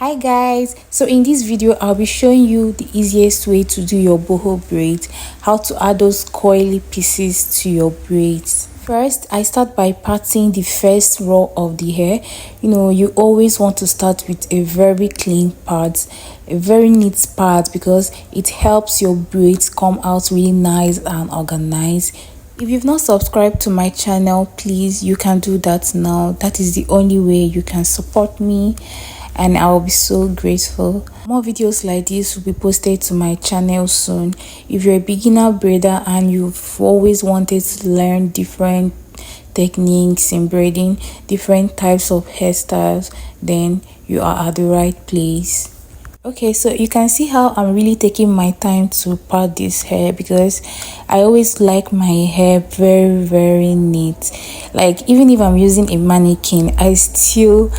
Hi guys, so in this video I'll be showing you the easiest way to do your boho braids, how to add those coily pieces to your braids. First, I start by parting the first row of the hair. You always want to start with a very clean part, a very neat part, because it helps your braids come out really nice and organized. If you've not subscribed to my channel, please, you can do that now. That is the only way you can support me, and I will be so grateful. More videos like this will be posted to my channel soon. If you're a beginner braider and you've always wanted to learn different techniques in braiding, different types of hairstyles, then you are at the right place. Okay, so you can see how I'm really taking my time to part this hair, because I always like my hair very neat. Like, even if I'm using a mannequin, I still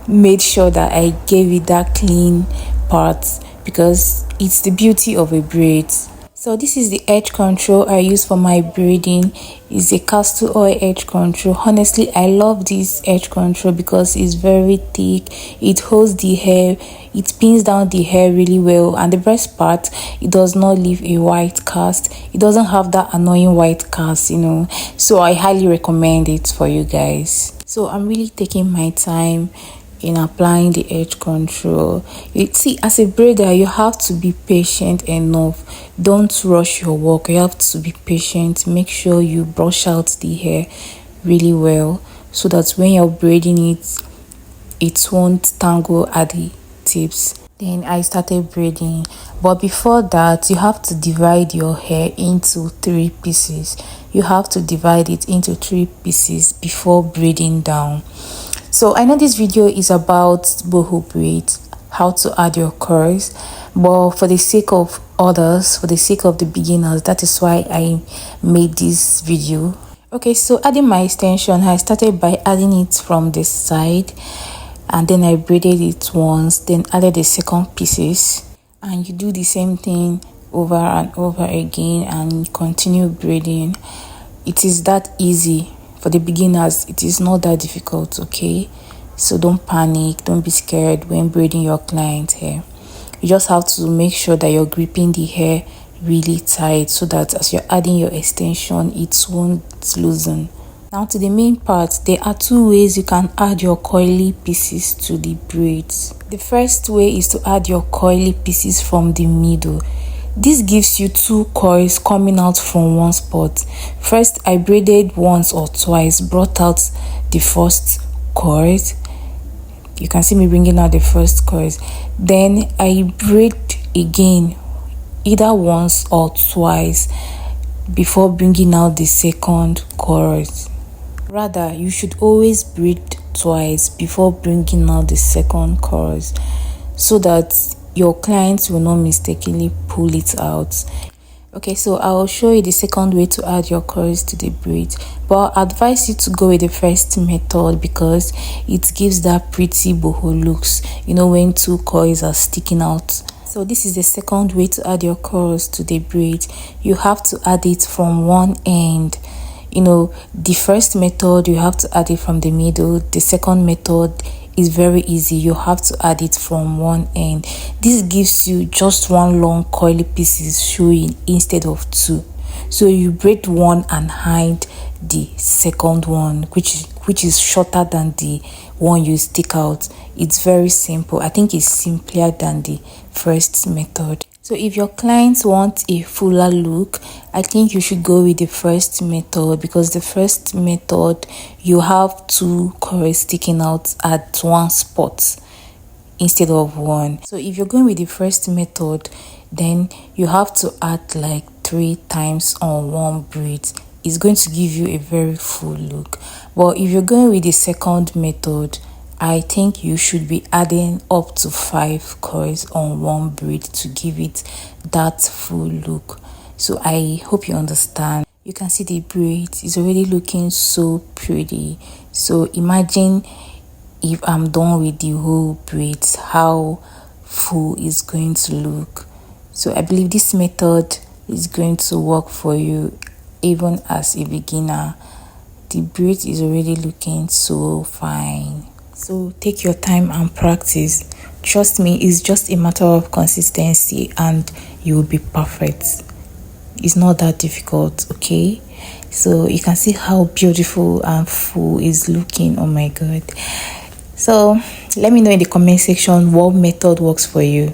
made sure that I gave it that clean part, because it's the beauty of a braid. So this is the edge control I use for my braiding. It's a castor oil edge control. Honestly, I love this edge control because it's very thick. It holds the hair, it pins down the hair really well, and the best part, it does not leave a white cast. It doesn't have that annoying white cast, so I highly recommend it for you guys. So I'm really taking my time in applying the edge control. You see, as a braider, you have to be patient enough. Don't rush your work. You have to be patient. Make sure you brush out the hair really well, so that when you're braiding it won't tangle at the tips. Then I started braiding, but before that, you have to divide your hair into 3 pieces. You have to divide it into 3 pieces before braiding down. So I know this video is about boho braids, how to add your curls, but for the sake of others, for the sake of the beginners, that is why I made this video. Okay, so adding my extension, I started by adding it from the side, and then I braided it once, then added the second pieces, and you do the same thing over and over again and continue braiding. It is that easy. For the beginners, it is not that difficult, okay? So don't panic, don't be scared when braiding your client's hair. You just have to make sure that you're gripping the hair really tight, so that as you're adding your extension, it won't loosen. Now to the main part, there are 2 ways you can add your coily pieces to the braids. The first way is to add your coily pieces from the middle. This gives you 2 coils coming out from one spot. First, I braided once or twice, brought out the first coils. You can see me bringing out the first coils. Then I braid again, either once or twice, before bringing out the second coils. Rather, you should always braid twice before bringing out the second coils, so that your clients will not mistakenly pull it out. Okay, so I will show you the second way to add your coils to the braid, but I advise you to go with the first method, because it gives that pretty boho looks, when 2 coils are sticking out. So this is the second way to add your coils to the braid. You have to add it from one end. The first method, you have to add it from the middle. The second method is very easy. You have to add it from one end. This gives you just 1 long coily pieces showing instead of 2. So you braid one and hide the second one, which is shorter than the one you stick out. It's very simple. I think it's simpler than the first method. So if your clients want a fuller look, I think you should go with the first method, because the first method, you have 2 coils sticking out at one spot instead of one. So if you're going with the first method, then you have to add like 3 times on one braid. It's going to give you a very full look. But if you're going with the second method, I think you should be adding up to 5 coils on one braid to give it that full look. So I hope you understand. You can see the braid is already looking so pretty. So imagine if I'm done with the whole braids, how full it's going to look. So I believe this method is going to work for you even as a beginner. The braid is already looking so fine. So take your time and practice. trust me, it's just a matter of consistency and you will be perfect. It's not that difficult, okay? So you can see how beautiful and full is looking. Oh my god. So let me know in the comment section what method works for you.